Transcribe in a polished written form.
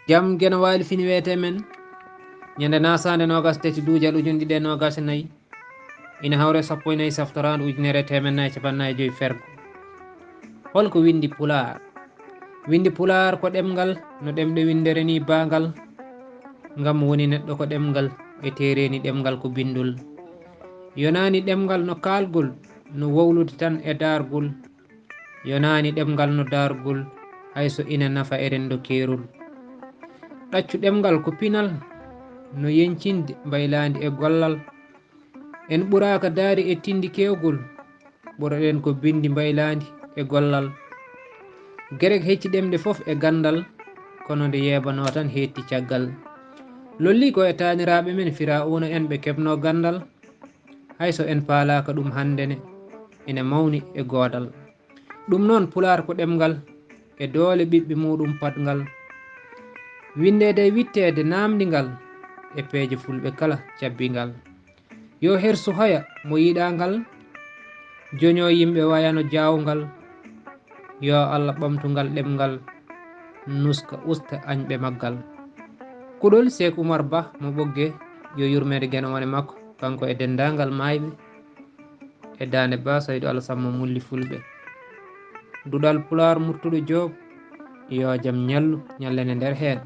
jam gena waali fini wiyete men ñande nasande nogas tati duujal ujun ɗiɗi e nogas e nayyi ina hawre sappo e nayyi saftorandu ujunere e temen nayyi capannayyi e joyi fergo. holko windi pular? windi pular ko ɗemgal no ɗemɗe windere ni bangal ngam woni neɗɗo ko ɗemgal e tereni ɗemgal ko bindol yonani ɗemgal no kalgol no wowlude tan e dargol yonani ɗemgal no dargol hayso ina nafa e rendo kerol ɗaccu ɗemgal ko pinal no yencinde mbaylandi e gollal en ɓuraka daari e tindi kewgol ɓuroɗen ko bindi mbaylandi e gollal gerek hecci ɗemɗe foof e gandal kono nde yebano tan hetti caggal lolli ko e taniraɓe men Firauna en ɓe keɓno gandal hayso en paalaka ɗum handene ina mawni e godal ɗum noon pular ko ɗemgal e doole ɓiɓɓe muɗum patgal windede e wittede namdigal e peeje fulɓe kala cabbingal yo hersu haya mo yiɗangal joño yimɓe wayano jawgal yo Allah ɓamtugal ɗemgal nuska usta añɓe maggal kuɗol Cheikh Oumar Ba mo ɓogge yo yurmede gueno wone makko kanko e dendagal mayɓe e dande ba Saydou Alassane Mulli Fulɓe duɗal pular murtuɗo Joob yo jaam ñallu ñallene nder hen